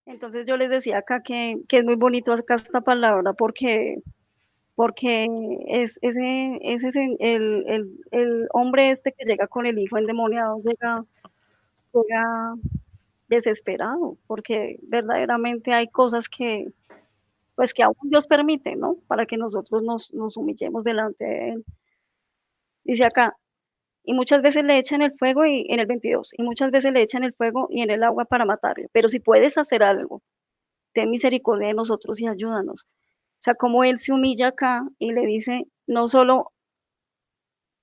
Entonces yo les decía acá que es muy bonito acá esta palabra porque el hombre este que llega con el hijo endemoniado llega desesperado, porque verdaderamente hay cosas que, pues que aún Dios permite, ¿no? Para que nosotros nos humillemos delante de Él. Dice acá, y muchas veces le echan el fuego y en el 22, y muchas veces le echan el fuego y en el agua para matarlo. Pero si puedes hacer algo, ten misericordia de nosotros y ayúdanos. O sea, como Él se humilla acá y le dice, no solo,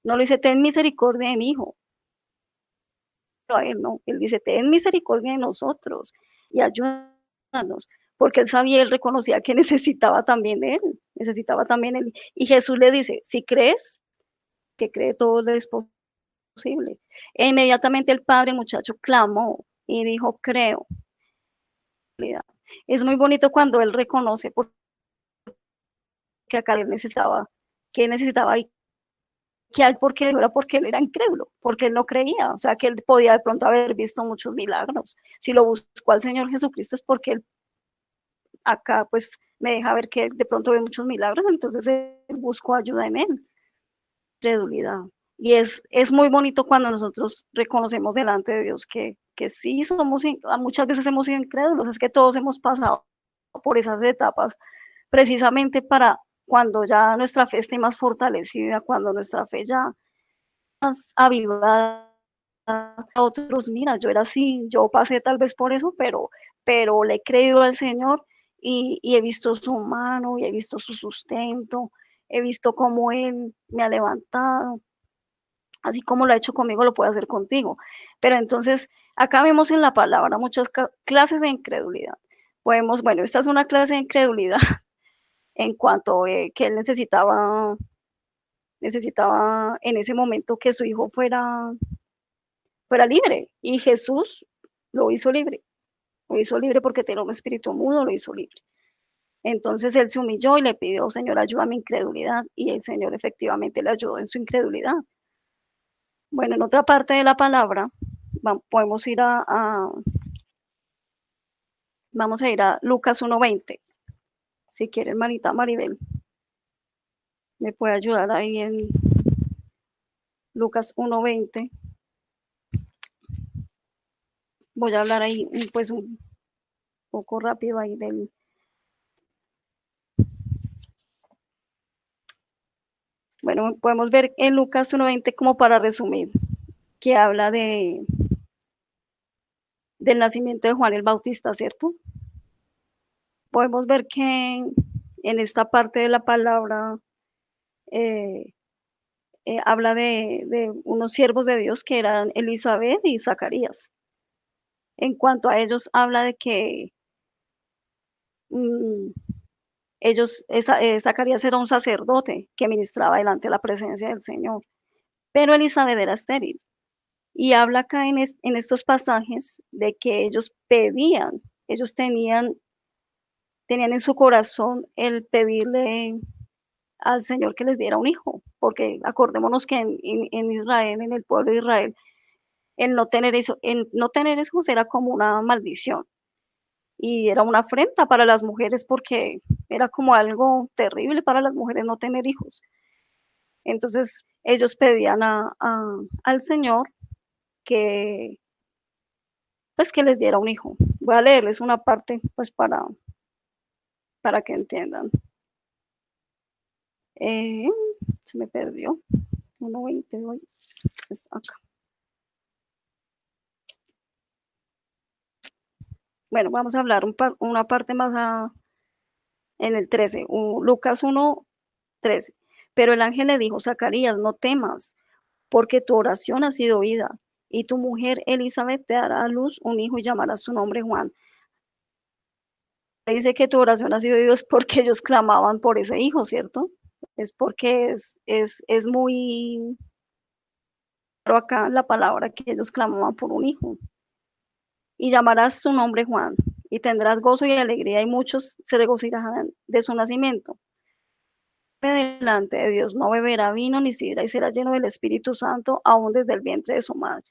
no le dice, ten misericordia de mi hijo, a Él no, Él dice, ten misericordia de nosotros y ayúdanos, porque Él sabía, Él reconocía que necesitaba también de Él, necesitaba también Él. Y Jesús le dice, si crees, que cree todo le es posible. E inmediatamente el padre, el muchacho, clamó y dijo, creo. Es muy bonito cuando él reconoce porque acá él necesitaba, que necesitaba y que él porque era porque él era incrédulo, porque él no creía, o sea que él podía de pronto haber visto muchos milagros. Si lo buscó al Señor Jesucristo es porque él acá pues me deja ver que de pronto ve muchos milagros, entonces él buscó ayuda en él, credulidad. Y es muy bonito cuando nosotros reconocemos delante de Dios que sí somos, muchas veces hemos sido incrédulos, es que todos hemos pasado por esas etapas precisamente para cuando ya nuestra fe esté más fortalecida, cuando nuestra fe ya más avivada, a otros, mira, yo era así, yo pasé tal vez por eso, pero le he creído al Señor y he visto su mano y he visto su sustento, he visto cómo Él me ha levantado, así como lo ha hecho conmigo, lo puede hacer contigo. Pero entonces, acá vemos en la palabra muchas clases de incredulidad. Podemos, bueno, esta es una clase de incredulidad en cuanto que él necesitaba en ese momento que su hijo fuera libre. Y Jesús lo hizo libre porque tenía un espíritu mudo, lo hizo libre. Entonces él se humilló y le pidió, Señor, ayuda a mi incredulidad. Y el Señor efectivamente le ayudó en su incredulidad. Bueno, en otra parte de la palabra, podemos ir vamos a ir a Lucas 1:20. Si quiere, hermanita Maribel, me puede ayudar ahí en Lucas 1:20. Voy a hablar ahí pues un poco rápido ahí del. Bueno, podemos ver en Lucas 1:20 como para resumir, que habla del nacimiento de Juan el Bautista, ¿cierto? Podemos ver que en esta parte de la palabra eh, habla de unos siervos de Dios que eran Elizabeth y Zacarías. En cuanto a ellos, habla de que mm, Zacarías era un sacerdote que ministraba delante de la presencia del Señor, pero Elizabeth era estéril. Y habla acá en estos pasajes de que ellos pedían, ellos tenían en su corazón el pedirle al Señor que les diera un hijo, porque acordémonos que en Israel, en el pueblo de Israel, el no tener hijos era como una maldición y era una afrenta para las mujeres porque era como algo terrible para las mujeres no tener hijos. Entonces ellos pedían al Señor que pues que les diera un hijo. Voy a leerles una parte pues para que entiendan. Eh, Se me perdió. 1:20 hoy. Es acá. Bueno, vamos a hablar una parte más en el 13. Lucas 1:13. Pero el ángel le dijo, Zacarías, no temas, porque tu oración ha sido oída, y tu mujer Elizabeth te dará a luz un hijo y llamarás su nombre Juan. Dice que tu oración ha sido oída es porque ellos clamaban por ese hijo, ¿cierto? Es porque es muy claro acá la palabra que ellos clamaban por un hijo. Y llamarás su nombre Juan, y tendrás gozo y alegría, y muchos se regocijarán de su nacimiento. Delante de Dios no beberá vino ni sidra, y será lleno del Espíritu Santo aún desde el vientre de su madre.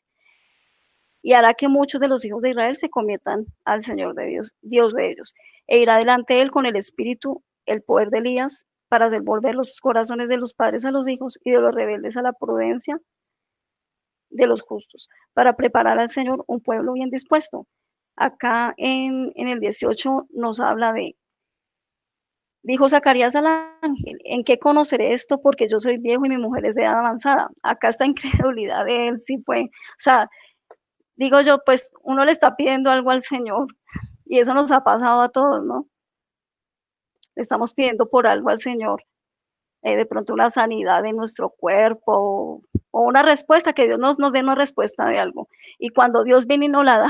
y hará que muchos de los hijos de Israel se conviertan al Señor de Dios, Dios de ellos, e irá delante de él con el espíritu, el poder de Elías, para hacer volver los corazones de los padres a los hijos y de los rebeldes a la prudencia de los justos, para preparar al Señor un pueblo bien dispuesto. Acá en el 18 nos habla de, dijo Zacarías al ángel, ¿en qué conoceré esto? Porque yo soy viejo y mi mujer es de edad avanzada. Acá está incredulidad de él, sí fue. O sea, digo yo, pues uno le está pidiendo algo al Señor y eso nos ha pasado a todos, ¿no? Le estamos pidiendo por algo al Señor, de pronto una sanidad de nuestro cuerpo o una respuesta, que Dios nos dé una respuesta de algo. Y cuando Dios viene y nos la da,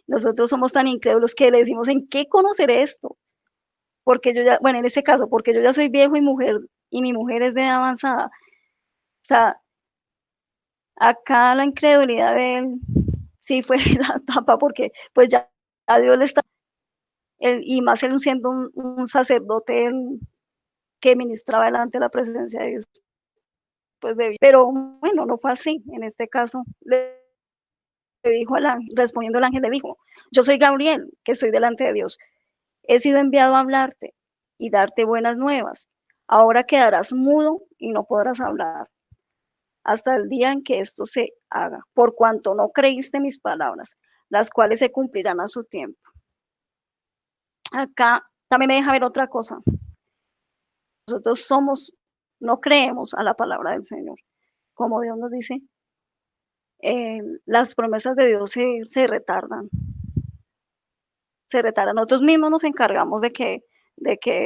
nosotros somos tan incrédulos que le decimos, ¿en qué conoceré esto? Porque yo ya, bueno, en este caso, porque yo ya soy viejo y mi mujer es de edad avanzada. O sea, acá la incredulidad de él sí fue la tapa, porque pues ya a Dios le está, y más él siendo un sacerdote que ministraba delante de la presencia de Dios, pues pero bueno, no fue así. En este caso, le dijo respondiendo el ángel, le dijo, yo soy Gabriel, que estoy delante de Dios. He sido enviado a hablarte y darte buenas nuevas. Ahora quedarás mudo y no podrás hablar hasta el día en que esto se haga, por cuanto no creíste mis palabras, las cuales se cumplirán a su tiempo. Acá también me deja ver otra cosa. Nosotros no creemos a la palabra del Señor. Como Dios nos dice, las promesas de Dios se retardan. Se retardan. Nosotros mismos nos encargamos de que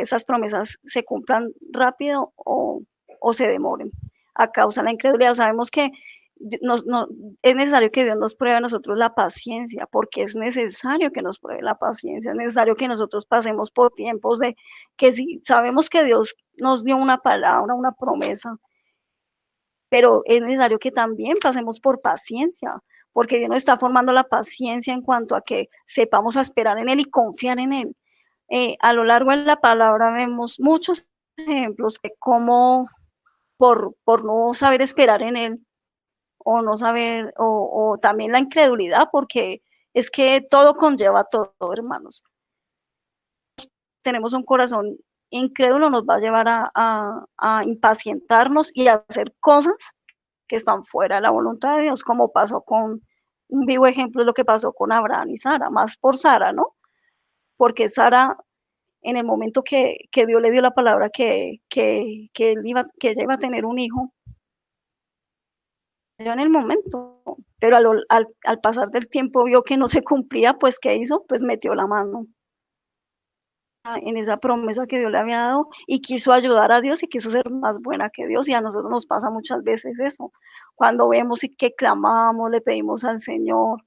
esas promesas se cumplan rápido o se demoren a causa de la incredulidad. Sabemos que es necesario que Dios nos pruebe a nosotros la paciencia, porque es necesario que nos pruebe la paciencia, es necesario que nosotros pasemos por tiempos de que si sabemos que Dios nos dio una palabra, una promesa, pero es necesario que también pasemos por paciencia, porque Dios nos está formando la paciencia en cuanto a que sepamos esperar en Él y confiar en Él. A lo largo de la palabra vemos muchos ejemplos de cómo por no saber esperar en Él, o no saber, o también la incredulidad, porque es que todo conlleva todo, hermanos. Tenemos un corazón incrédulo, nos va a llevar a impacientarnos y a hacer cosas que están fuera de la voluntad de Dios, como pasó con, un vivo ejemplo de lo que pasó con Abraham y Sara, más por Sara, ¿no? Porque Sara, en el momento que Dios le dio la palabra que ella iba a tener un hijo, en el momento, pero al pasar del tiempo vio que no se cumplía, pues ¿qué hizo? Pues metió la mano en esa promesa que Dios le había dado y quiso ayudar a Dios y quiso ser más buena que Dios, y a nosotros nos pasa muchas veces eso, cuando vemos y que clamamos, le pedimos al Señor,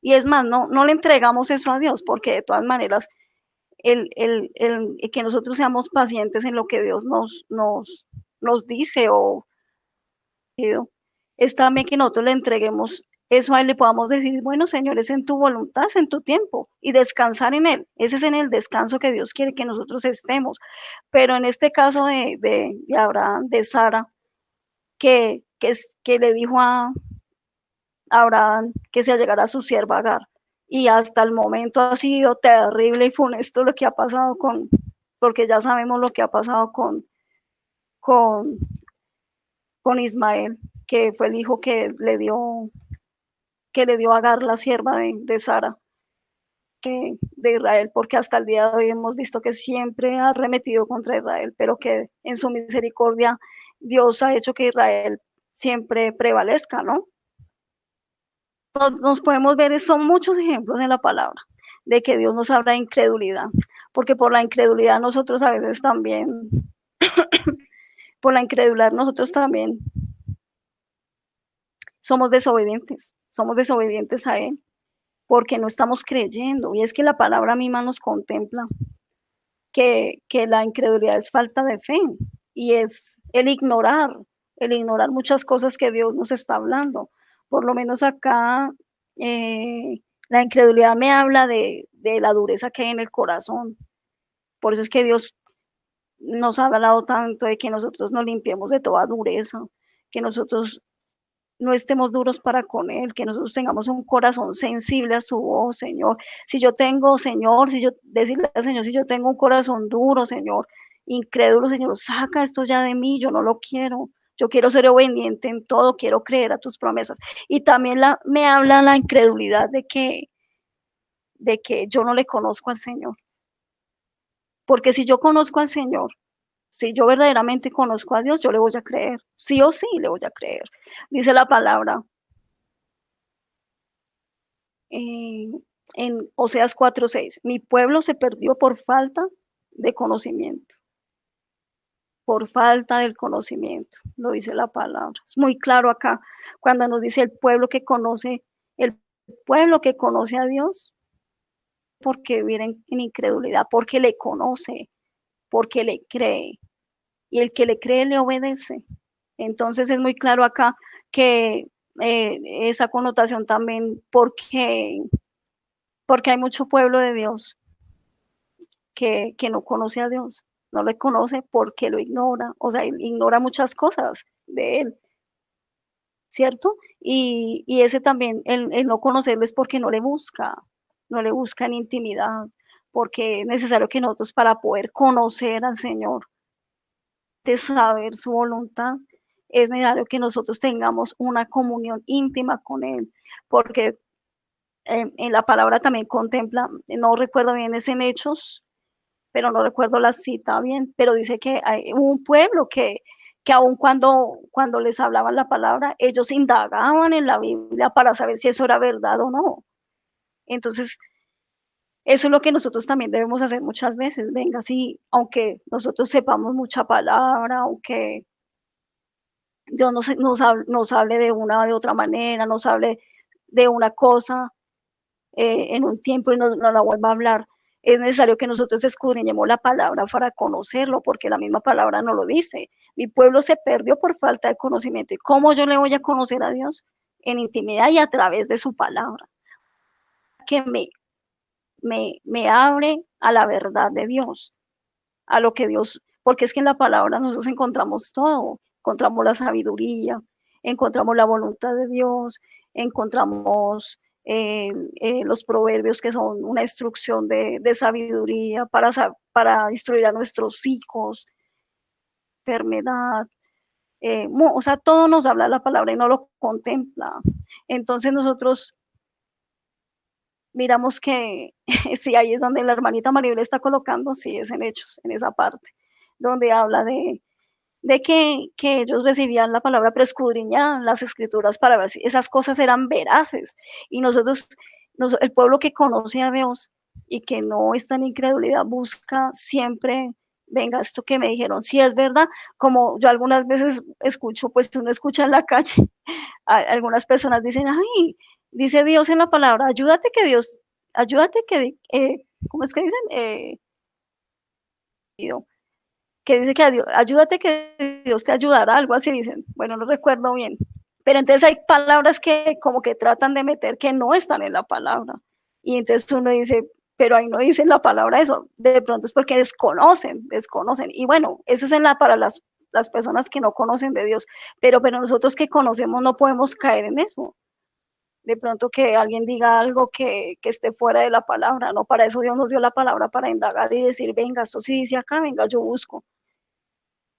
y es más, no le entregamos eso a Dios, porque de todas maneras el que nosotros seamos pacientes en lo que Dios nos dice o es también que nosotros le entreguemos eso a Él, le podamos decir, bueno, Señor, es en tu voluntad, es en tu tiempo, y descansar en Él. Ese es en el descanso que Dios quiere que nosotros estemos. Pero en este caso de Abraham, de Sara, que le dijo a Abraham que se allegara a su sierva Agar, y hasta el momento ha sido terrible y funesto lo que ha pasado porque ya sabemos lo que ha pasado con, con Ismael, que fue el hijo que le dio a Agar, la sierva de Sara, de Israel, porque hasta el día de hoy hemos visto que siempre ha arremetido contra Israel, pero que en su misericordia Dios ha hecho que Israel siempre prevalezca, ¿no? Nos podemos ver, son muchos ejemplos en la palabra de que Dios nos habla de incredulidad, porque por la incredulidad nosotros a veces también, por la incredulidad nosotros también somos desobedientes a Él, porque no estamos creyendo. Y es que la palabra misma nos contempla que la incredulidad es falta de fe y es el ignorar muchas cosas que Dios nos está hablando. Por lo menos acá la incredulidad me habla de la dureza que hay en el corazón. Por eso es que Dios nos ha hablado tanto de que nosotros nos limpiemos de toda dureza, que nosotros no estemos duros para con Él, que nosotros tengamos un corazón sensible a su voz, Señor. Si yo tengo, Señor, si yo decirle al Señor, si yo tengo un corazón duro, Señor, incrédulo, Señor, saca esto ya de mí, yo no lo quiero. Yo quiero ser obediente en todo, quiero creer a tus promesas. Y también me habla la incredulidad de que yo no le conozco al Señor. Porque si yo conozco al Señor, si yo verdaderamente conozco a Dios, yo le voy a creer. Sí o sí le voy a creer. Dice la palabra en Oseas 4:6, mi pueblo se perdió por falta de conocimiento, por falta del conocimiento, lo dice la palabra. Es muy claro acá, cuando nos dice el pueblo que conoce a Dios, porque vive en incredulidad, porque le conoce, porque le cree, y el que le cree le obedece. Entonces es muy claro acá que esa connotación también, porque hay mucho pueblo de Dios que no conoce a Dios, no le conoce porque lo ignora, o sea, ignora muchas cosas de Él, ¿cierto? Y ese también, el no conocerlo es porque no le busca en intimidad, porque es necesario que nosotros para poder conocer al Señor, de saber su voluntad, es necesario que nosotros tengamos una comunión íntima con Él, porque en la palabra también contempla, no recuerdo bien, es en Hechos, pero no recuerdo la cita bien, pero dice que hay un pueblo que aun cuando les hablaban la palabra, ellos indagaban en la Biblia para saber si eso era verdad o no. Entonces, eso es lo que nosotros también debemos hacer muchas veces. Venga, sí, aunque nosotros sepamos mucha palabra, aunque Dios nos hable de una o de otra manera, nos hable de una cosa en un tiempo y no la vuelva a hablar. Es necesario que nosotros escudriñemos la palabra para conocerlo, porque la misma palabra nos lo dice. Mi pueblo se perdió por falta de conocimiento. ¿Y cómo yo le voy a conocer a Dios? En intimidad y a través de su palabra, que me abre a la verdad de Dios, a lo que Dios, porque es que en la palabra nosotros encontramos todo, encontramos la sabiduría, encontramos la voluntad de Dios, encontramos los proverbios que son una instrucción de sabiduría para instruir a nuestros hijos, enfermedad, o sea, todo nos habla la palabra y no lo contempla. Entonces nosotros miramos que sí, ahí es donde la hermanita Maribel está colocando, sí, es en Hechos, en esa parte, donde habla de que ellos recibían la palabra, pero escudriñaban las escrituras para ver si esas cosas eran veraces. Y el pueblo que conoce a Dios y que no está en incredulidad, busca siempre, venga, esto que me dijeron, si es verdad, como yo algunas veces escucho, pues uno escucha en la calle, algunas personas dicen, ay, dice Dios en la palabra, ayúdate que, ¿cómo es que dicen? Que dice que ayúdate que Dios te ayudará, algo así dicen, bueno, no recuerdo bien, pero entonces hay palabras que como que tratan de meter que no están en la palabra, y entonces uno dice, pero ahí no dice la palabra eso, de pronto es porque desconocen, y bueno, eso es para las personas que no conocen de Dios, pero nosotros que conocemos no podemos caer en eso, de pronto que alguien diga algo que esté fuera de la palabra, no, para eso Dios nos dio la palabra para indagar y decir, venga, esto sí dice acá, venga, yo busco,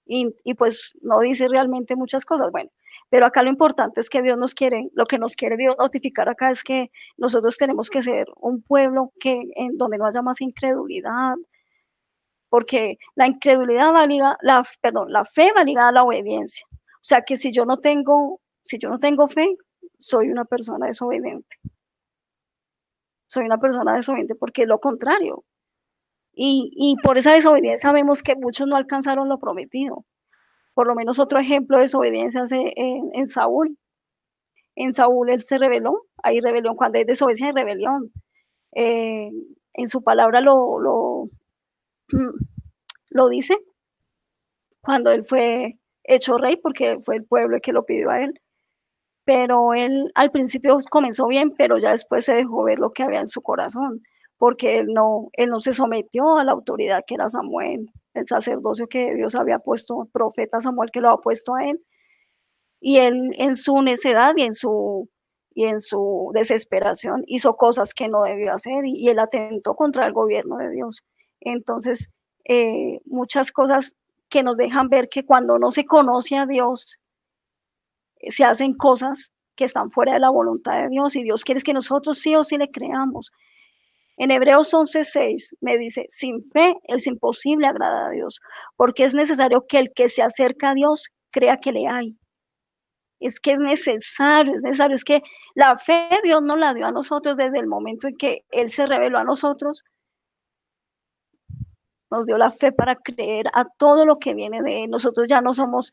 y pues no dice realmente muchas cosas, bueno, pero acá lo importante es que Dios nos quiere, lo que nos quiere Dios notificar acá es que nosotros tenemos que ser un pueblo en donde no haya más incredulidad, porque la incredulidad va ligada, la fe va ligada a la obediencia, o sea que si yo no tengo fe, soy una persona desobediente, porque es lo contrario, y por esa desobediencia sabemos que muchos no alcanzaron lo prometido. Por lo menos otro ejemplo de desobediencia es en Saúl. En Saúl él se rebeló, hay rebelión, cuando hay desobediencia hay rebelión. Eh, en su palabra lo dice, cuando él fue hecho rey, porque fue el pueblo el que lo pidió a él. Pero él al principio comenzó bien, pero ya después se dejó ver lo que había en su corazón, porque él no se sometió a la autoridad que era Samuel, el sacerdocio que Dios había puesto, profeta Samuel que lo ha puesto a él. Y él en su necedad y en su desesperación hizo cosas que no debió hacer y él atentó contra el gobierno de Dios. Entonces, muchas cosas que nos dejan ver que cuando no se conoce a Dios, se hacen cosas que están fuera de la voluntad de Dios y Dios quiere que nosotros sí o sí le creamos. En Hebreos 11:6 me dice, sin fe es imposible agradar a Dios, porque es necesario que el que se acerca a Dios crea que le hay. Es que es necesario, es que la fe Dios nos la dio a nosotros desde el momento en que Él se reveló a nosotros, nos dio la fe para creer a todo lo que viene de Él. Nosotros no somos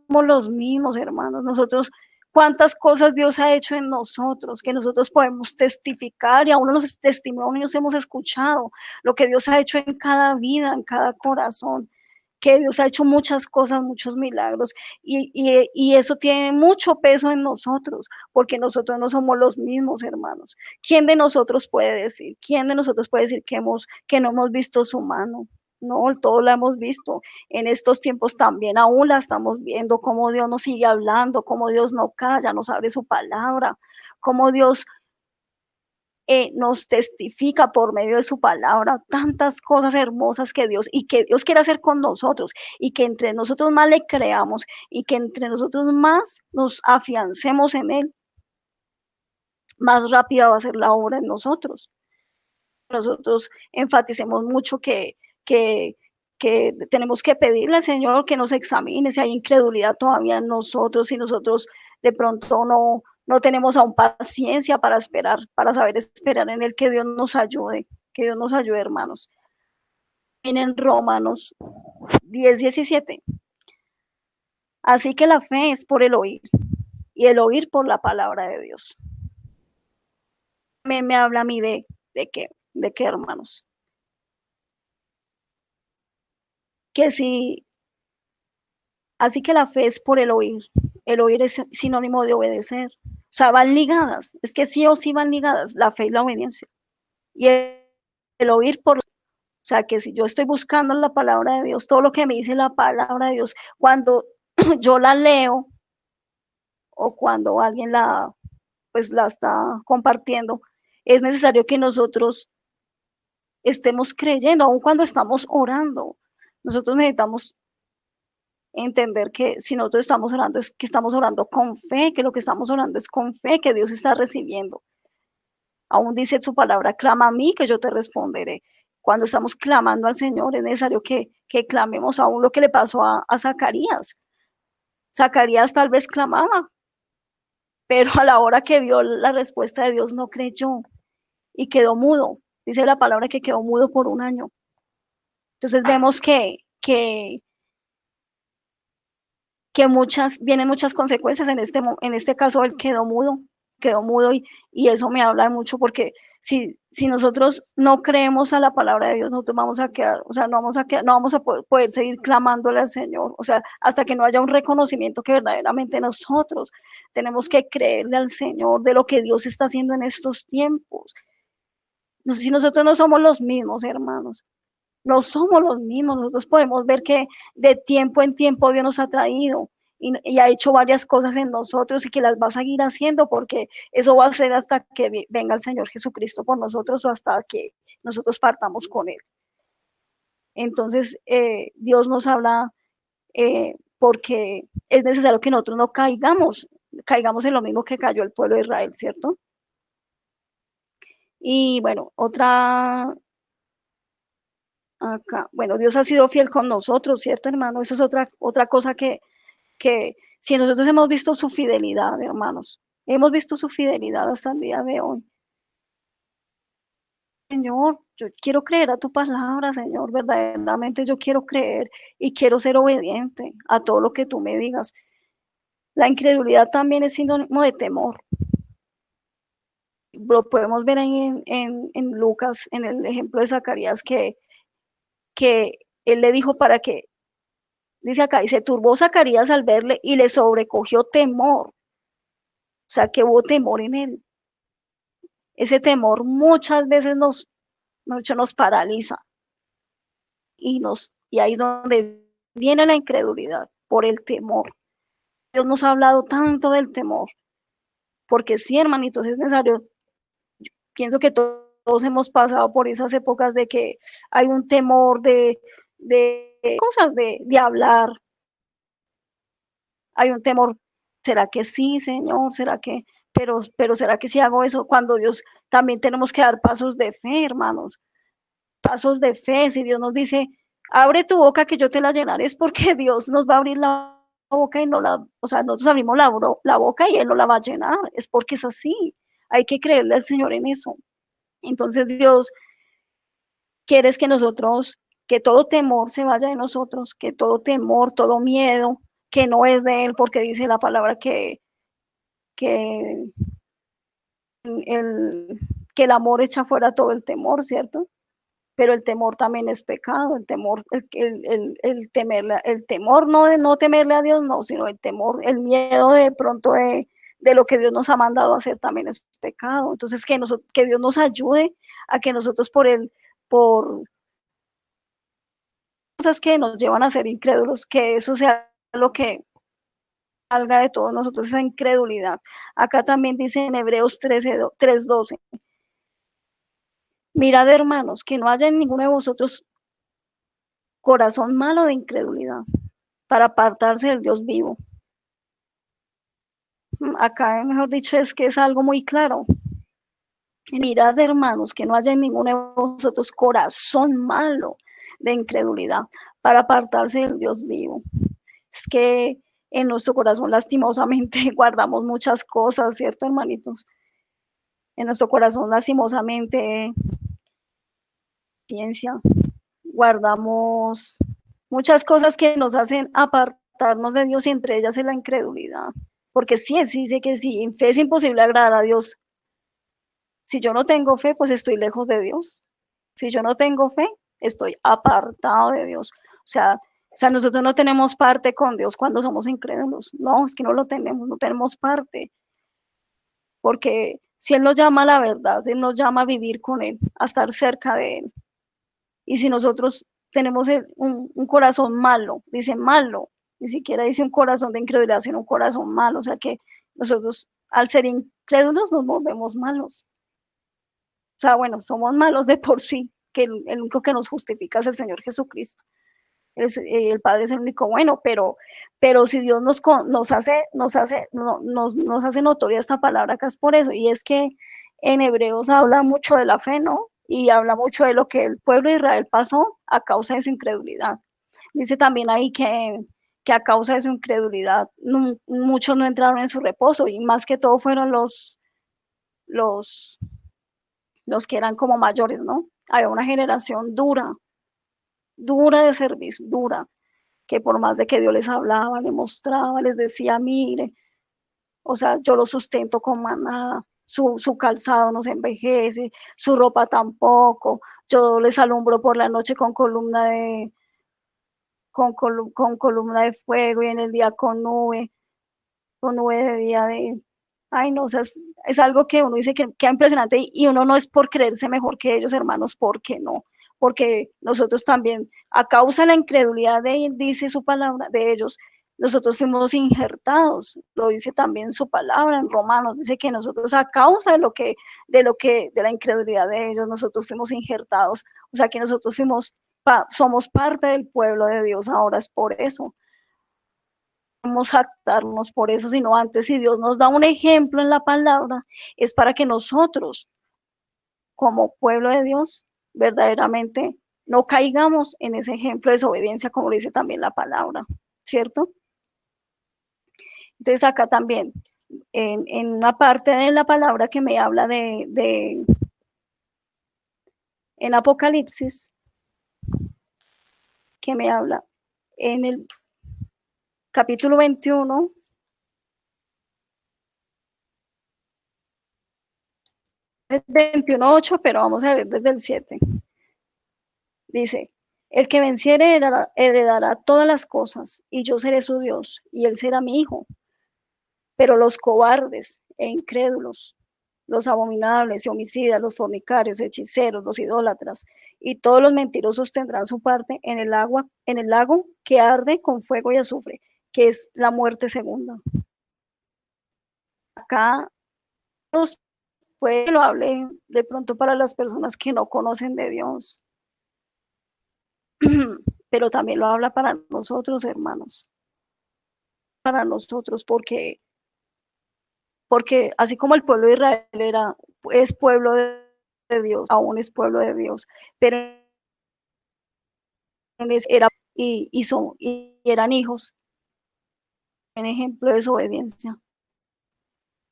los mismos, hermanos. Nosotros, cuántas cosas Dios ha hecho en nosotros, que nosotros podemos testificar y aún los testimonios hemos escuchado, lo que Dios ha hecho en cada vida, en cada corazón, que Dios ha hecho muchas cosas, muchos milagros, y eso tiene mucho peso en nosotros, porque nosotros no somos los mismos, hermanos. ¿Quién de nosotros puede decir? ¿Quién de nosotros puede decir que no hemos visto su mano? No, todo lo hemos visto. En estos tiempos también aún la estamos viendo, cómo Dios nos sigue hablando, cómo Dios no calla, nos abre su palabra, cómo Dios nos testifica por medio de su palabra tantas cosas hermosas que Dios y que Dios quiere hacer con nosotros y que entre nosotros más le creamos y que entre nosotros más nos afiancemos en Él, más rápida va a ser la obra en nosotros. Nosotros enfaticemos mucho que tenemos que pedirle al Señor que nos examine si hay incredulidad todavía en nosotros, si nosotros de pronto no tenemos aún paciencia para esperar, para saber esperar en Él, que Dios nos ayude, hermanos. En Romanos 10:17. Así que la fe es por el oír, y el oír por la palabra de Dios. Me habla a mí de qué, hermanos. Que si, así que la fe es por el oír es sinónimo de obedecer. O sea, van ligadas, es que sí o sí van ligadas, la fe y la obediencia. Y el oír por, o sea, que si yo estoy buscando la palabra de Dios, todo lo que me dice la palabra de Dios, cuando yo la leo o cuando alguien pues la está compartiendo, es necesario que nosotros estemos creyendo, aun cuando estamos orando. Nosotros necesitamos entender que si nosotros estamos orando es que estamos orando con fe, que lo que estamos orando es con fe, que Dios está recibiendo. Aún dice su palabra, clama a mí que yo te responderé. Cuando estamos clamando al Señor es necesario que clamemos aún lo que le pasó a Zacarías. Zacarías tal vez clamaba, pero a la hora que vio la respuesta de Dios no creyó y quedó mudo. Dice la palabra que quedó mudo por un año. Entonces vemos que vienen muchas consecuencias. En este caso, él quedó mudo y eso me habla mucho porque si nosotros no creemos a la palabra de Dios, nosotros vamos a quedar, o sea, no vamos a poder seguir clamándole al Señor, o sea, hasta que no haya un reconocimiento que verdaderamente nosotros tenemos que creerle al Señor de lo que Dios está haciendo en estos tiempos. No sé si nosotros no somos los mismos, hermanos. No somos los mismos, nosotros podemos ver que de tiempo en tiempo Dios nos ha traído y ha hecho varias cosas en nosotros y que las va a seguir haciendo porque eso va a ser hasta que venga el Señor Jesucristo por nosotros o hasta que nosotros partamos con Él. Entonces, Dios nos habla porque es necesario que nosotros no caigamos en lo mismo que cayó el pueblo de Israel, ¿cierto? Y bueno, acá, bueno, Dios ha sido fiel con nosotros, ¿cierto, hermano? Eso es otra cosa que si nosotros hemos visto su fidelidad, hermanos, hemos visto su fidelidad hasta el día de hoy. Señor, yo quiero creer a tu palabra, Señor, verdaderamente yo quiero creer y quiero ser obediente a todo lo que tú me digas. La incredulidad también es sinónimo de temor. Lo podemos ver ahí en Lucas, en el ejemplo de Zacarías, que él le dijo para que, dice acá, y se turbó Zacarías al verle y le sobrecogió temor. O sea, que hubo temor en él. Ese temor muchas veces nos paraliza y ahí es donde viene la incredulidad, por el temor. Dios nos ha hablado tanto del temor, porque sí, hermanitos, es necesario. Pienso que todos hemos pasado por esas épocas de que hay un temor de cosas, de hablar, hay un temor, ¿será que sí, Señor? ¿Será que, pero será que si hago eso? Cuando Dios, también tenemos que dar pasos de fe, hermanos, pasos de fe. Si Dios nos dice, abre tu boca que yo te la llenaré, es porque Dios nos va a abrir la boca y no la, o sea, nosotros abrimos la boca y Él no la va a llenar, es porque es así. Hay que creerle al Señor en eso. Entonces Dios quiere que nosotros, que todo temor se vaya de nosotros, que todo temor, todo miedo, que no es de Él, porque dice la palabra que el, que el amor echa fuera todo el temor, ¿cierto? Pero el temor también es pecado, el temor, el temor no de no temerle a Dios, no, sino el temor, el miedo de pronto de lo que Dios nos ha mandado a hacer también es pecado. Entonces, que Dios nos ayude a que nosotros por cosas que nos llevan a ser incrédulos, que eso sea lo que salga de todos nosotros, esa incredulidad. Acá también dice en Hebreos 3:12, mirad hermanos, que no haya en ninguno de vosotros corazón malo de incredulidad, para apartarse del Dios vivo. Acá, mejor dicho, es que es algo muy claro. Mirad, hermanos, que no haya en ninguno de vosotros corazón malo de incredulidad, para apartarse del Dios vivo. Es que en nuestro corazón lastimosamente guardamos muchas cosas, ¿cierto, hermanitos? En nuestro corazón lastimosamente ciencia, guardamos muchas cosas que nos hacen apartarnos de Dios y entre ellas es la incredulidad. Porque sí sé que sí, en fe es imposible agradar a Dios. Si yo no tengo fe, pues estoy lejos de Dios. Si yo no tengo fe, estoy apartado de Dios. O sea, nosotros no tenemos parte con Dios cuando somos incrédulos. No, es que no lo tenemos, no tenemos parte. Porque si Él nos llama a la verdad, Él nos llama a vivir con Él, a estar cerca de Él. Y si nosotros tenemos un corazón malo, dice malo, ni siquiera dice un corazón de incredulidad, sino un corazón malo. O sea que nosotros, al ser incrédulos, nos volvemos malos. O sea, bueno, somos malos de por sí, que el único que nos justifica es el Señor Jesucristo. El Padre es el único bueno, pero si Dios nos hace notoria esta palabra acá es por eso, y es que en Hebreos habla mucho de la fe, ¿no? Y habla mucho de lo que el pueblo de Israel pasó a causa de su incredulidad. Dice también ahí que a causa de su incredulidad muchos no entraron en su reposo, y más que todo fueron los, los que eran como mayores, ¿no? Había una generación dura de servicio, dura, que por más de que Dios les hablaba, les mostraba, les decía, mire, o sea, yo lo sustento con maná, su calzado no se envejece, su ropa tampoco, yo les alumbro por la noche con columna de fuego y en el día con nube de día de... Ay, no, o sea, es algo que uno dice que es impresionante y uno no es por creerse mejor que ellos, hermanos, porque no, porque nosotros también, a causa de la incredulidad de él, dice su palabra, de ellos, nosotros fuimos injertados, lo dice también su palabra en Romanos, dice que nosotros a causa de la incredulidad de ellos, nosotros fuimos injertados, o sea que nosotros somos parte del pueblo de Dios, ahora es por eso jactarnos por eso, sino antes, si Dios nos da un ejemplo en la palabra, es para que nosotros, como pueblo de Dios, verdaderamente no caigamos en ese ejemplo de desobediencia, como dice también la palabra, ¿cierto? Entonces acá también, en una parte de la palabra que me habla en Apocalipsis, que me habla en el capítulo 21, 21:8, pero vamos a ver desde el 7. Dice, el que venciere heredará todas las cosas, y yo seré su Dios, y él será mi hijo. Pero los cobardes e incrédulos, los abominables y homicidas, los fornicarios, hechiceros, los idólatras, y todos los mentirosos tendrán su parte en el lago que arde con fuego y azufre. que es la muerte segunda. Acá puede que lo hable de pronto para las personas que no conocen de Dios, pero también lo habla para nosotros, hermanos, para nosotros, porque así como el pueblo de Israel es pueblo de Dios, aún es pueblo de Dios, pero y eran hijos, en ejemplo de desobediencia.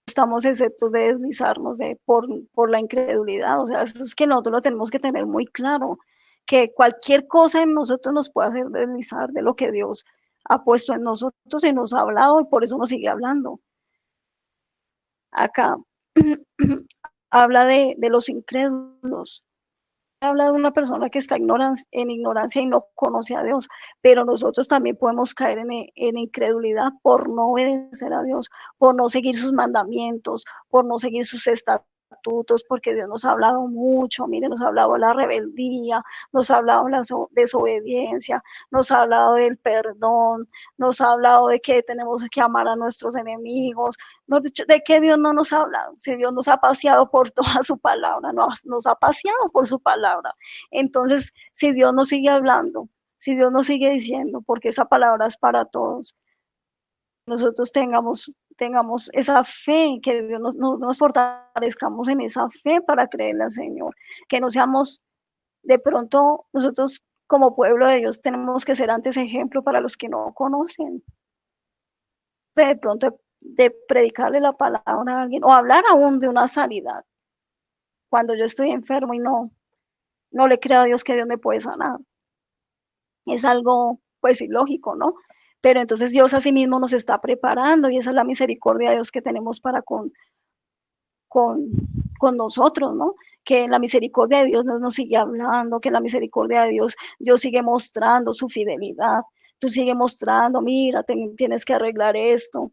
Estamos exceptos de deslizarnos por la incredulidad, o sea, eso es que nosotros lo tenemos que tener muy claro, que cualquier cosa en nosotros nos puede hacer deslizar de lo que Dios ha puesto en nosotros y nos ha hablado y por eso nos sigue hablando. Acá habla de los incrédulos, habla de una persona que está en ignorancia y no conoce a Dios, pero nosotros también podemos caer en incredulidad por no obedecer a Dios, por no seguir sus mandamientos, por no seguir sus estatutos, porque Dios nos ha hablado mucho, mire, nos ha hablado de la rebeldía, nos ha hablado de la desobediencia, nos ha hablado del perdón, nos ha hablado de que tenemos que amar a nuestros enemigos, de que Dios no nos ha hablado, si Dios nos ha paseado por toda su palabra, nos ha paseado por su palabra. Entonces, si Dios nos sigue hablando, si Dios nos sigue diciendo, porque esa palabra es para todos, nosotros tengamos esa fe, que Dios nos fortalezcamos en esa fe para creerle al Señor, que no seamos, de pronto, nosotros como pueblo de Dios tenemos que ser antes ejemplo para los que no conocen, de pronto de predicarle la palabra a alguien o hablar aún de una sanidad. Cuando yo estoy enfermo y no le creo a Dios que Dios me puede sanar. Es algo, pues, ilógico, ¿no? Pero entonces Dios a sí mismo nos está preparando y esa es la misericordia de Dios que tenemos para con, con nosotros, ¿no? Que en la misericordia de Dios nos sigue hablando, que en la misericordia de Dios sigue mostrando su fidelidad. Tú sigue mostrando, mira, tienes que arreglar esto,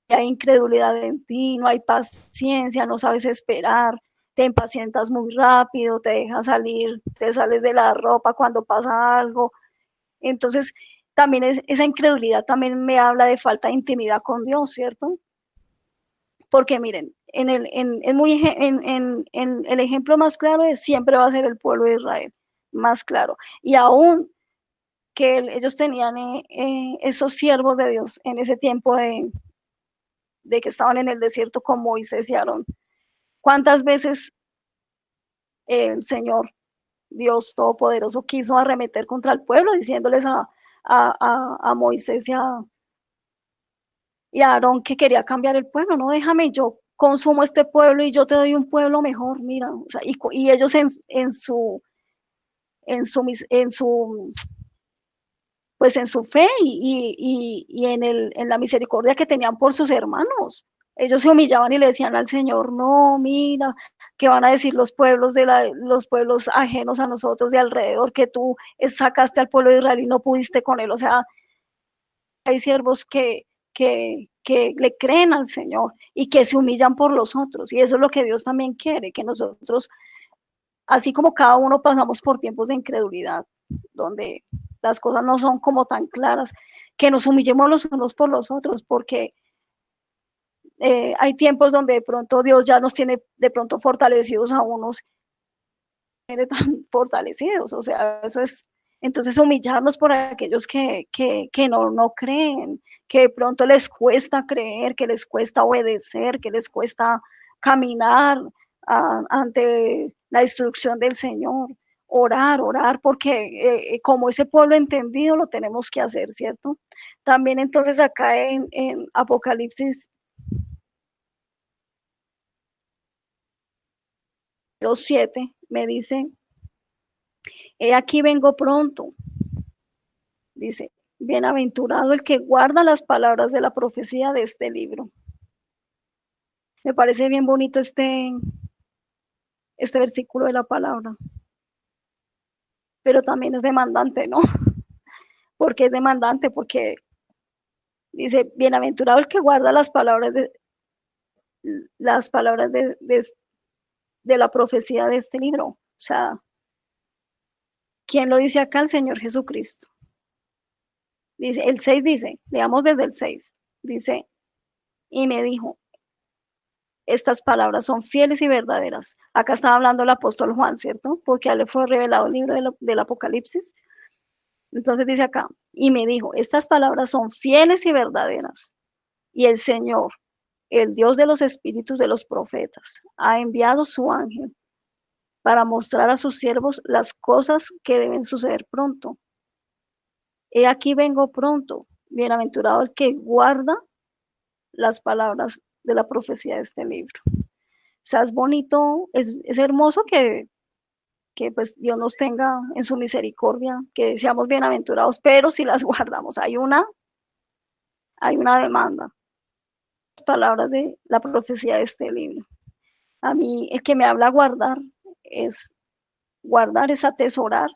hay incredulidad en ti, no hay paciencia, no sabes esperar, te impacientas muy rápido, te dejas salir, te sales de la ropa cuando pasa algo. Entonces, también esa incredulidad también me habla de falta de intimidad con Dios, ¿cierto? Porque miren, en el ejemplo más claro es siempre va a ser el pueblo de Israel, más claro. Y aún que ellos tenían esos siervos de Dios en ese tiempo de que estaban en el desierto con Moisés y Aarón. ¿Cuántas veces el Señor, Dios Todopoderoso, quiso arremeter contra el pueblo diciéndoles a Moisés y a Aarón que quería cambiar el pueblo? No, déjame, yo consumo este pueblo y yo te doy un pueblo mejor, mira, o sea, y ellos en su pues en su fe y en la misericordia que tenían por sus hermanos. Ellos se humillaban y le decían al Señor, no, mira, ¿qué van a decir los pueblos los pueblos ajenos a nosotros de alrededor, que tú sacaste al pueblo de Israel y no pudiste con él? O sea, hay siervos que le creen al Señor y que se humillan por los otros. Y eso es lo que Dios también quiere, que nosotros, así como cada uno pasamos por tiempos de incredulidad, donde las cosas no son como tan claras, que nos humillemos los unos por los otros, porque hay tiempos donde de pronto Dios ya nos tiene de pronto fortalecidos a unos, tiene tan fortalecidos, o sea, eso es, entonces humillarnos por aquellos que no creen, que de pronto les cuesta creer, que les cuesta obedecer, que les cuesta caminar ante la instrucción del Señor. Orar, porque como ese pueblo entendido lo tenemos que hacer, ¿cierto? También entonces acá en Apocalipsis 2:7 me dice, he aquí vengo pronto, dice, bienaventurado el que guarda las palabras de la profecía de este libro. Me parece bien bonito este versículo de la palabra, pero también es demandante, ¿no? Porque es demandante, porque dice, bienaventurado el que guarda las palabras de la profecía de este libro. O sea, ¿quién lo dice acá? El Señor Jesucristo. Dice, el 6 dice, leamos desde el 6, dice, y me dijo, estas palabras son fieles y verdaderas. Acá estaba hablando el apóstol Juan, ¿cierto? Porque a él le fue revelado el libro del Apocalipsis. Entonces dice acá, y me dijo, estas palabras son fieles y verdaderas. Y el Señor, el Dios de los espíritus de los profetas, ha enviado su ángel para mostrar a sus siervos las cosas que deben suceder pronto. He aquí vengo pronto, bienaventurado el que guarda las palabras de la profecía de este libro. O sea, es bonito, es hermoso que pues Dios nos tenga en su misericordia, que seamos bienaventurados, pero si las guardamos, hay una demanda. Las palabras de la profecía de este libro. A mí, el que me habla guardar es atesorar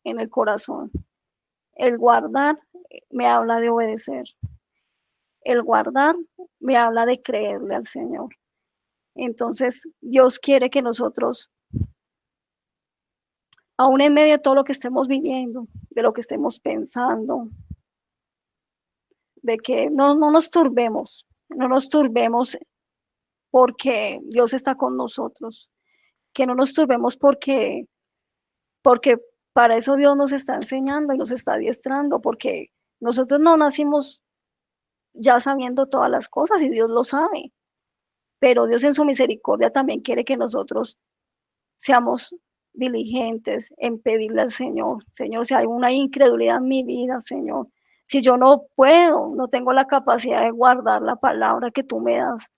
en el corazón. El guardar me habla de obedecer. El guardar me habla de creerle al Señor. Entonces, Dios quiere que nosotros, aún en medio de todo lo que estemos viviendo, de lo que estemos pensando, de que no nos turbemos, no nos turbemos porque Dios está con nosotros, que no nos turbemos porque para eso Dios nos está enseñando y nos está adiestrando, porque nosotros no nacimos ya sabiendo todas las cosas y Dios lo sabe, pero Dios en su misericordia también quiere que nosotros seamos diligentes en pedirle al Señor, Señor, si hay una incredulidad en mi vida, Señor, si yo no puedo, no tengo la capacidad de guardar la palabra que tú me das,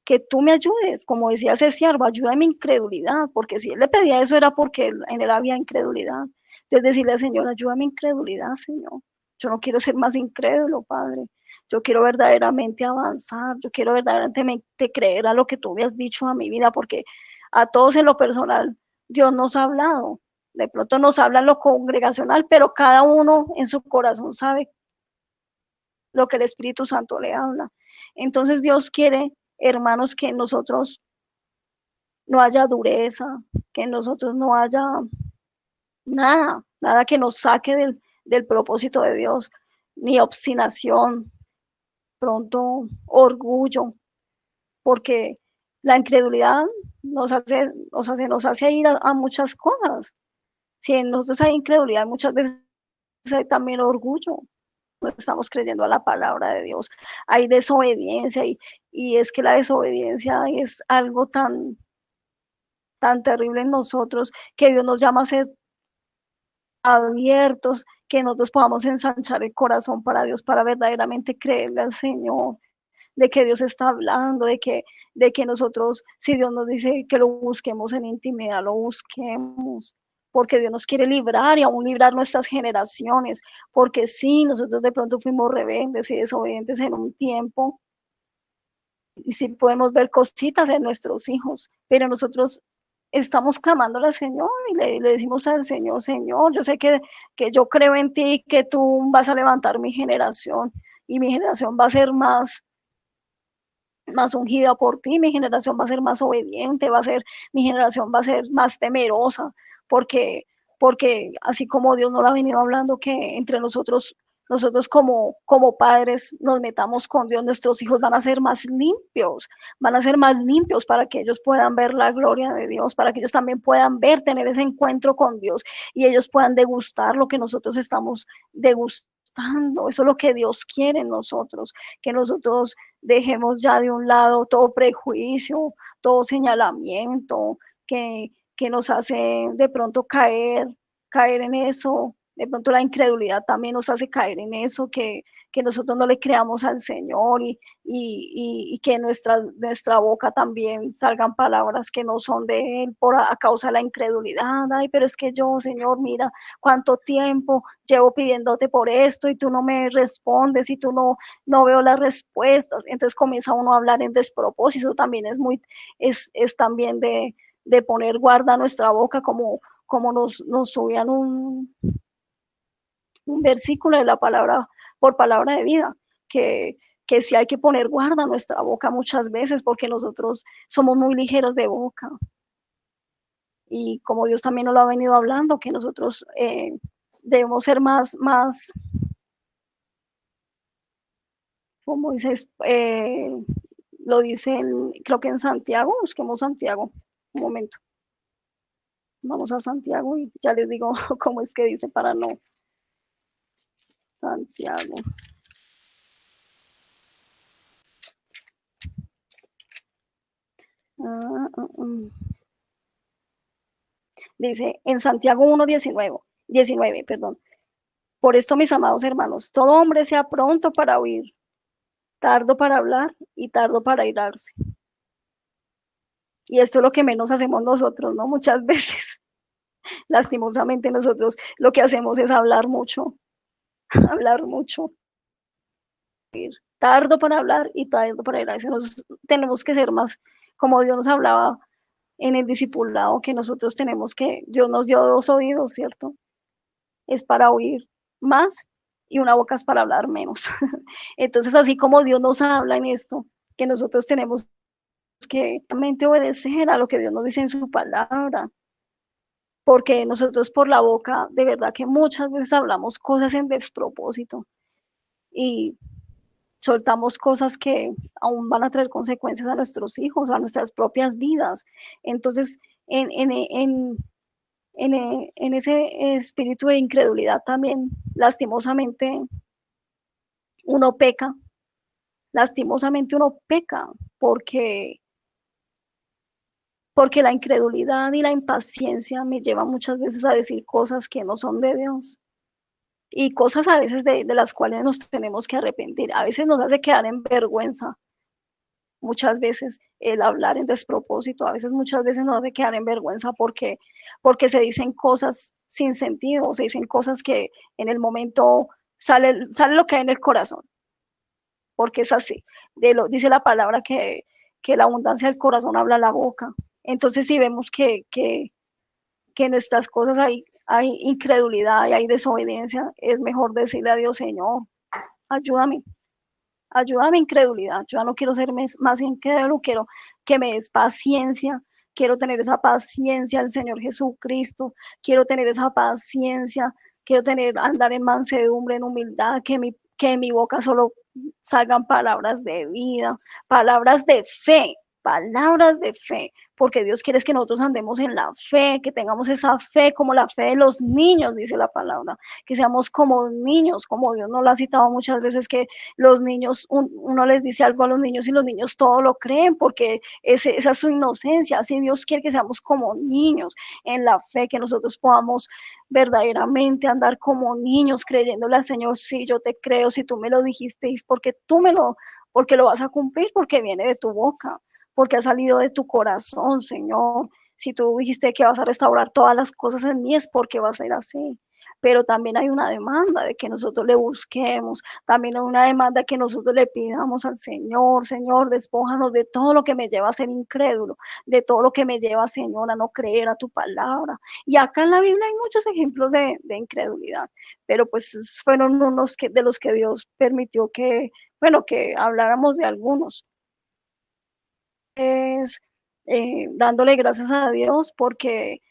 que tú me ayudes, como decía ese siervo, ayuda en mi incredulidad, porque si él le pedía eso era porque en él había incredulidad. Entonces decirle al Señor, ayuda a mi incredulidad, Señor. Yo no quiero ser más incrédulo, Padre. Yo quiero verdaderamente avanzar, yo quiero verdaderamente creer a lo que tú me has dicho a mi vida, porque a todos en lo personal Dios nos ha hablado. De pronto nos habla en lo congregacional, pero cada uno en su corazón sabe lo que el Espíritu Santo le habla. Entonces Dios quiere, hermanos, que en nosotros no haya dureza, que en nosotros no haya nada que nos saque del propósito de Dios, ni obstinación, pronto orgullo, porque la incredulidad nos hace ir a muchas cosas. Si en nosotros hay incredulidad, muchas veces hay también orgullo. No estamos creyendo a la palabra de Dios. Hay desobediencia y es que la desobediencia es algo tan terrible en nosotros que Dios nos llama a ser abiertos, que nosotros podamos ensanchar el corazón para Dios, para verdaderamente creerle al Señor, de que Dios está hablando, de que nosotros, si Dios nos dice que lo busquemos en intimidad, lo busquemos, porque Dios nos quiere librar y aún librar nuestras generaciones, porque sí, nosotros de pronto fuimos rebeldes y desobedientes en un tiempo, y sí podemos ver cositas en nuestros hijos, pero nosotros estamos clamándole al Señor y le decimos al Señor, Señor, yo sé que yo creo en ti, que tú vas a levantar mi generación y mi generación va a ser más ungida por ti, mi generación va a ser más obediente, mi generación va a ser más temerosa, porque, porque así como Dios nos lo ha venido hablando, que entre nosotros como padres nos metamos con Dios, nuestros hijos van a ser más limpios para que ellos puedan ver la gloria de Dios, para que ellos también puedan ver, tener ese encuentro con Dios y ellos puedan degustar lo que nosotros estamos degustando. Eso es lo que Dios quiere en nosotros, que nosotros dejemos ya de un lado todo prejuicio, todo señalamiento que nos hace de pronto caer en eso, de pronto la incredulidad también nos hace caer en eso, que nosotros no le creamos al Señor y que nuestra boca también salgan palabras que no son de Él a causa de la incredulidad. Ay, pero es que yo, Señor, mira cuánto tiempo llevo pidiéndote por esto y tú no me respondes y tú no veo las respuestas. Entonces comienza uno a hablar en despropósito, también es también de poner guarda a nuestra boca como nos subían un versículo de la palabra por palabra de vida, que sí hay que poner guarda a nuestra boca muchas veces porque nosotros somos muy ligeros de boca. Y como Dios también nos lo ha venido hablando, que nosotros debemos ser más como dices, lo dicen, creo que en Santiago, busquemos Santiago, un momento, vamos a Santiago y ya les digo cómo es que dice para no, Santiago. Ah, ah, ah. Dice en Santiago 1:19, perdón. Por esto, mis amados hermanos, todo hombre sea pronto para oír, tardo para hablar y tardo para irarse. Y esto es lo que menos hacemos nosotros, ¿no? Muchas veces, lastimosamente, nosotros lo que hacemos es hablar mucho, hablar mucho, tardo para hablar y tardo para irarse. Tenemos que ser más, como Dios nos hablaba en el discipulado, que nosotros tenemos que, Dios nos dio 2 oídos, ¿cierto? Es para oír más y una boca es para hablar menos. Entonces, así como Dios nos habla en esto, que nosotros tenemos que realmente obedecer a lo que Dios nos dice en su palabra, porque nosotros por la boca, de verdad que muchas veces hablamos cosas en despropósito y soltamos cosas que aún van a traer consecuencias a nuestros hijos, a nuestras propias vidas. Entonces, en, en, en, en ese espíritu de incredulidad también, lastimosamente, uno peca, lastimosamente uno peca, porque la incredulidad y la impaciencia me llevan muchas veces a decir cosas que no son de Dios y cosas a veces de las cuales nos tenemos que arrepentir. A veces nos hace quedar en vergüenza, muchas veces el hablar en despropósito, a veces muchas veces nos hace quedar en vergüenza porque se dicen cosas sin sentido, se dicen cosas que en el momento sale lo que hay en el corazón, porque es así. Dice la palabra que la abundancia del corazón habla la boca. Entonces, si vemos que en nuestras cosas hay incredulidad y hay desobediencia, es mejor decirle a Dios, Señor, ayúdame, ayúdame incredulidad. Yo ya no quiero ser más incrédulo, quiero que me des paciencia, quiero tener esa paciencia al Señor Jesucristo, quiero tener esa paciencia, quiero andar en mansedumbre, en humildad, que en mi boca solo salgan palabras de vida, palabras de fe, porque Dios quiere que nosotros andemos en la fe, que tengamos esa fe como la fe de los niños, dice la palabra, que seamos como niños, como Dios nos lo ha citado muchas veces, que los niños, uno les dice algo a los niños y los niños todo lo creen, porque esa es su inocencia. Así Dios quiere que seamos como niños en la fe, que nosotros podamos verdaderamente andar como niños, creyéndole al Señor, sí, yo te creo, si tú me lo dijiste, es porque lo vas a cumplir, porque viene de tu boca, porque ha salido de tu corazón, Señor. Si tú dijiste que vas a restaurar todas las cosas en mí, es porque va a ser así. Pero también hay una demanda de que nosotros le busquemos, también hay una demanda que nosotros le pidamos al Señor, Señor, despójanos de todo lo que me lleva a ser incrédulo, de todo lo que me lleva, Señor, a no creer a tu palabra. Y acá en la Biblia hay muchos ejemplos de incredulidad, pero pues fueron unos de los que Dios permitió bueno, que habláramos de algunos. Es dándole gracias a Dios porque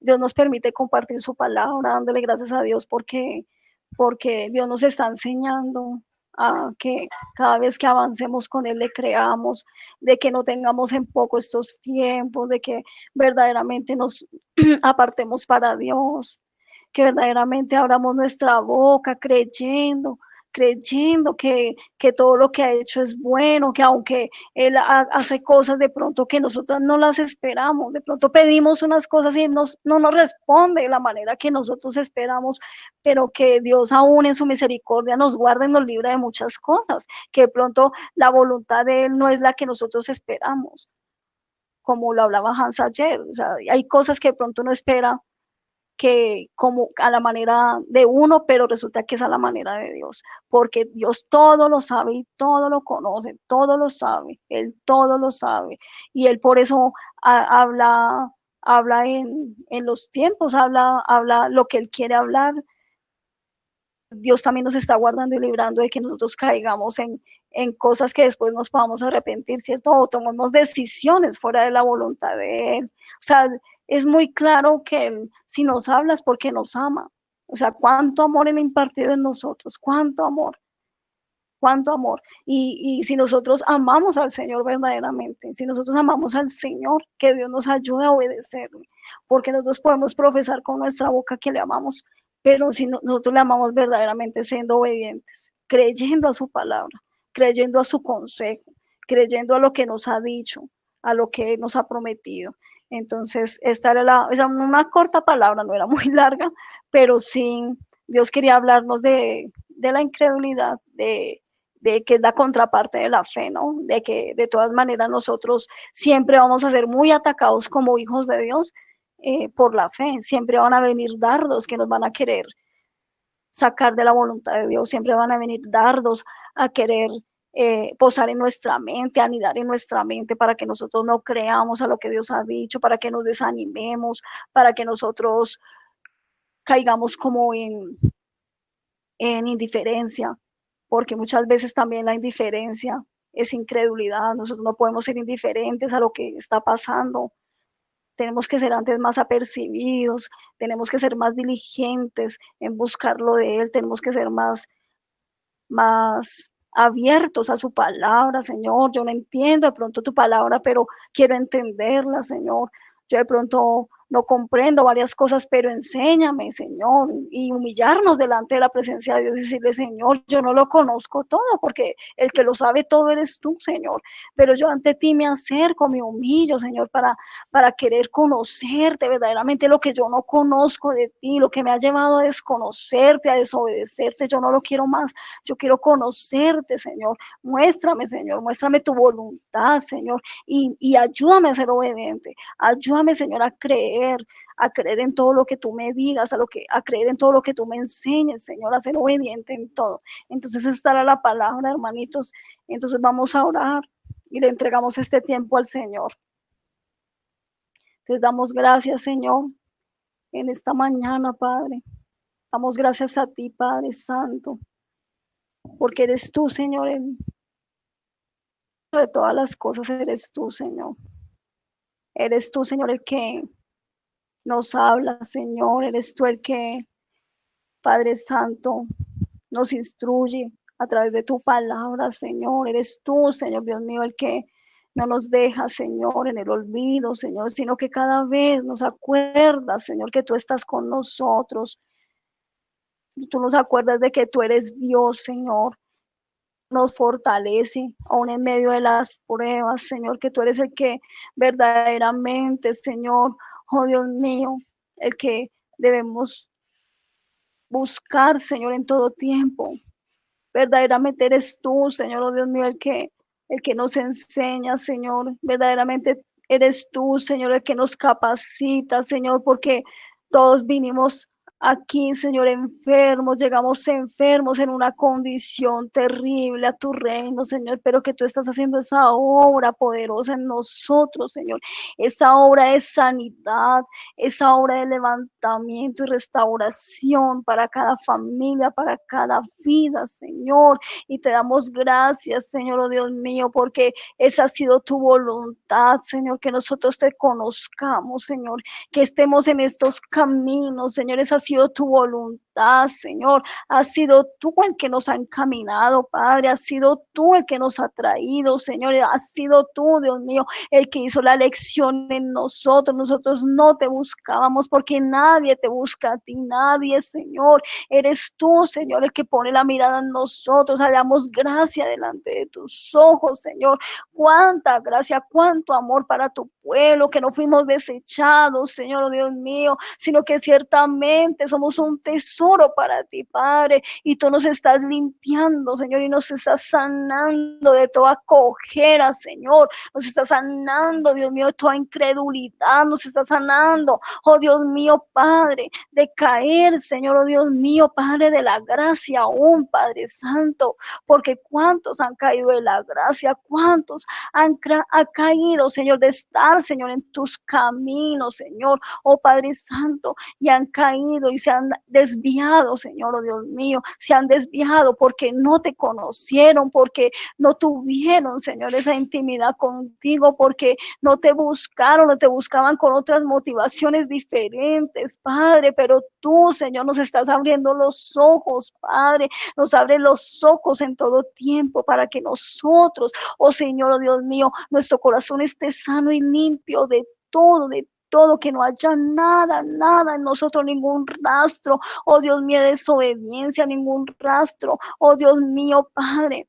Dios nos permite compartir su palabra, dándole gracias a Dios porque Dios nos está enseñando a que cada vez que avancemos con Él le creamos, de que no tengamos en poco estos tiempos, de que verdaderamente nos apartemos para Dios, que verdaderamente abramos nuestra boca creyendo que todo lo que ha hecho es bueno, que aunque Él hace cosas de pronto que nosotros no las esperamos, de pronto pedimos unas cosas y no nos responde de la manera que nosotros esperamos, pero que Dios aún en su misericordia nos guarda y nos libra de muchas cosas, que de pronto la voluntad de Él no es la que nosotros esperamos, como lo hablaba Hans ayer, o sea, hay cosas que de pronto no espera que como a la manera de uno, pero resulta que es a la manera de Dios, porque Dios todo lo sabe y todo lo conoce, todo lo sabe, Él todo lo sabe, y Él por eso habla en los tiempos, habla lo que Él quiere hablar. Dios también nos está guardando y librando de que nosotros caigamos en cosas que después nos podamos arrepentir, ¿cierto? O tomemos decisiones fuera de la voluntad de Él. O sea, es muy claro que Él, si nos hablas, porque nos ama. O sea, cuánto amor Él ha impartido en nosotros, cuánto amor. cuánto amor. Y si nosotros amamos al Señor verdaderamente, si nosotros amamos al Señor, que Dios nos ayude a obedecerle, porque nosotros podemos profesar con nuestra boca que le amamos, pero si nosotros le amamos verdaderamente siendo obedientes, creyendo a su palabra, creyendo a su consejo, creyendo a lo que nos ha dicho, a lo que nos ha prometido. Entonces, esta era una corta palabra, no era muy larga, pero sí, Dios quería hablarnos de la incredulidad, de que es la contraparte de la fe, ¿no? De que de todas maneras nosotros siempre vamos a ser muy atacados como hijos de Dios por la fe. Siempre van a venir dardos que nos van a querer sacar de la voluntad de Dios, siempre van a venir dardos a querer posar en nuestra mente, anidar en nuestra mente para que nosotros no creamos a lo que Dios ha dicho, para que nos desanimemos, para que nosotros caigamos como en indiferencia, porque muchas veces también la indiferencia es incredulidad. Nosotros no podemos ser indiferentes a lo que está pasando. Tenemos que ser antes más apercibidos, tenemos que ser más diligentes en buscarlo de Él, tenemos que ser más abiertos a su palabra, Señor. Yo no entiendo de pronto tu palabra, pero quiero entenderla, Señor. Yo de pronto no comprendo varias cosas, pero enséñame, Señor, y humillarnos delante de la presencia de Dios y decirle, Señor, yo no lo conozco todo, porque el que lo sabe todo eres tú, Señor, pero yo ante ti me acerco, me humillo, Señor, para querer conocerte verdaderamente lo que yo no conozco de ti, lo que me ha llevado a desconocerte, a desobedecerte, yo no lo quiero más, yo quiero conocerte, Señor, Señor, muéstrame tu voluntad, Señor, y ayúdame a ser obediente, ayúdame, Señor, a creer en todo lo que tú me digas, a creer en todo lo que tú me enseñes, Señor, a ser obediente en todo. Entonces esta era la palabra, hermanitos. Entonces vamos a orar y le entregamos este tiempo al Señor. Entonces damos gracias, Señor, en esta mañana, Padre. Damos gracias a ti, Padre Santo, porque eres tú, Señor, de todas las cosas eres tú, Señor. Eres tú, Señor, el que nos habla, Señor. Eres tú el que, Padre Santo, nos instruye a través de tu palabra, Señor. Eres tú, Señor Dios mío, el que no nos deja, Señor, en el olvido, Señor, sino que cada vez nos acuerdas, Señor, que tú estás con nosotros. Tú nos acuerdas de que tú eres Dios, Señor. Nos fortalece aún en medio de las pruebas, Señor, que tú eres el que verdaderamente, Señor, oh Dios mío, el que debemos buscar, Señor, en todo tiempo. Verdaderamente eres tú, Señor, oh Dios mío, el que nos enseña, Señor. Verdaderamente eres tú, Señor, el que nos capacita, Señor, porque todos vinimos aquí, Señor, enfermos, llegamos enfermos en una condición terrible a tu reino, Señor, pero que tú estás haciendo esa obra poderosa en nosotros, Señor, esa obra de sanidad, esa obra de levantamiento y restauración para cada familia, para cada vida, Señor, y te damos gracias, Señor, oh Dios mío, porque esa ha sido tu voluntad, Señor, que nosotros te conozcamos, Señor, que estemos en estos caminos, Señor, esa ha sido tu voluntad, Señor, ha sido tú el que nos ha encaminado, Padre, ha sido tú el que nos ha traído, Señor, ha sido tú, Dios mío, el que hizo la elección en nosotros no te buscábamos porque nadie te busca a ti, nadie, Señor, eres tú, Señor, el que pone la mirada en nosotros, hallamos gracia delante de tus ojos, Señor, cuánta gracia, cuánto amor para tu pueblo, que no fuimos desechados, Señor, oh Dios mío, sino que ciertamente somos un tesoro para ti, Padre, y tú nos estás limpiando, Señor, y nos estás sanando de toda cojera, Señor, nos estás sanando, Dios mío, de toda incredulidad, nos estás sanando, oh Dios mío, Padre, de caer, Señor, oh Dios mío, Padre de la gracia aún, Padre Santo, porque cuántos han caído de la gracia, cuántos han caído, Señor, de estar, Señor, en tus caminos, Señor, oh Padre Santo, y han caído, caído y se han desviado, Señor, oh Dios mío, se han desviado porque no te conocieron, porque no tuvieron, Señor, esa intimidad contigo, porque no te buscaron, no te buscaban con otras motivaciones diferentes, Padre, pero tú, Señor, nos estás abriendo los ojos, Padre, nos abre los ojos en todo tiempo para que nosotros, oh Señor, oh Dios mío, nuestro corazón esté sano y limpio de todo, que no haya nada, nada en nosotros, ningún rastro, oh Dios mío, de desobediencia, ningún rastro, oh Dios mío, Padre,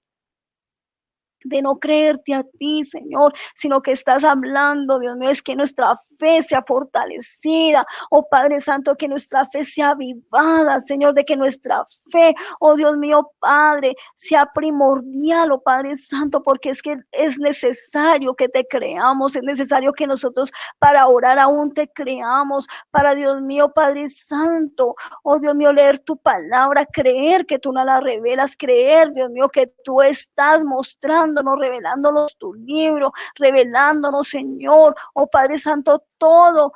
de no creerte a ti, Señor, sino que estás hablando, Dios mío, es que nuestra fe sea fortalecida, oh Padre Santo, que nuestra fe sea avivada, Señor, de que nuestra fe, oh Dios mío, Padre, sea primordial, oh Padre Santo, porque es que es necesario que te creamos, es necesario que nosotros para orar aún te creamos, para Dios mío, Padre Santo, oh Dios mío, leer tu palabra, creer que tú no la revelas, creer, Dios mío, que tú estás mostrándonos, revelándonos tu libro, revelándonos, Señor, oh Padre Santo, todo,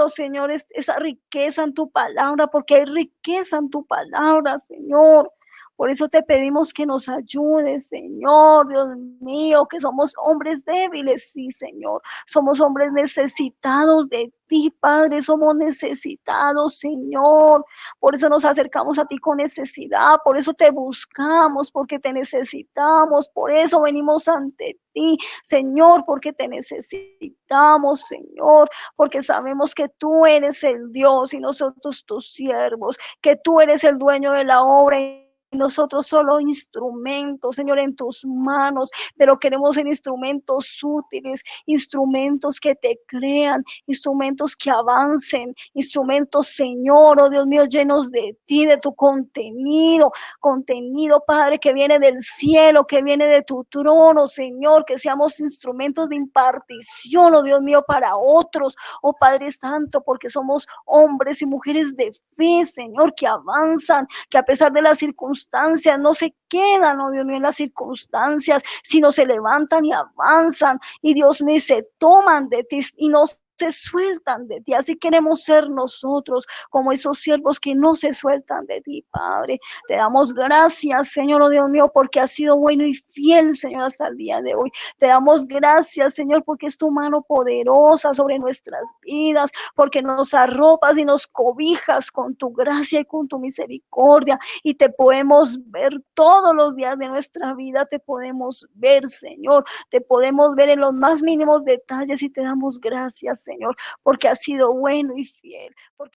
Señor, esa riqueza en tu palabra, porque hay riqueza en tu palabra, Señor. Por eso te pedimos que nos ayudes, Señor, Dios mío, que somos hombres débiles, sí, Señor. Somos hombres necesitados de ti, Padre, somos necesitados, Señor. Por eso nos acercamos a ti con necesidad, por eso te buscamos, porque te necesitamos, por eso venimos ante ti, Señor, porque te necesitamos, Señor, porque sabemos que tú eres el Dios y nosotros tus siervos, que tú eres el dueño de la obra y nosotros solo instrumentos, Señor, en tus manos, pero queremos ser instrumentos útiles, instrumentos que te crean, instrumentos que avancen, instrumentos, Señor, oh Dios mío, llenos de ti, de tu contenido, Padre, que viene del cielo, que viene de tu trono, Señor, que seamos instrumentos de impartición, oh Dios mío, para otros, oh Padre Santo, porque somos hombres y mujeres de fe, Señor, que avanzan, que a pesar de las circunstancias no se quedan, oh Dios mío, en las circunstancias, sino se levantan y avanzan, y Dios mío, se toman de ti y no se sueltan de ti. Así queremos ser nosotros, como esos siervos que no se sueltan de ti, Padre. Te damos gracias, Señor, oh Dios mío, porque has sido bueno y fiel, Señor, hasta el día de hoy. Te damos gracias, Señor, porque es tu mano poderosa sobre nuestras vidas, porque nos arropas y nos cobijas con tu gracia y con tu misericordia, y te podemos ver todos los días de nuestra vida, te podemos ver, Señor, te podemos ver en los más mínimos detalles, y te damos gracias, Señor, porque has sido bueno y fiel. Porque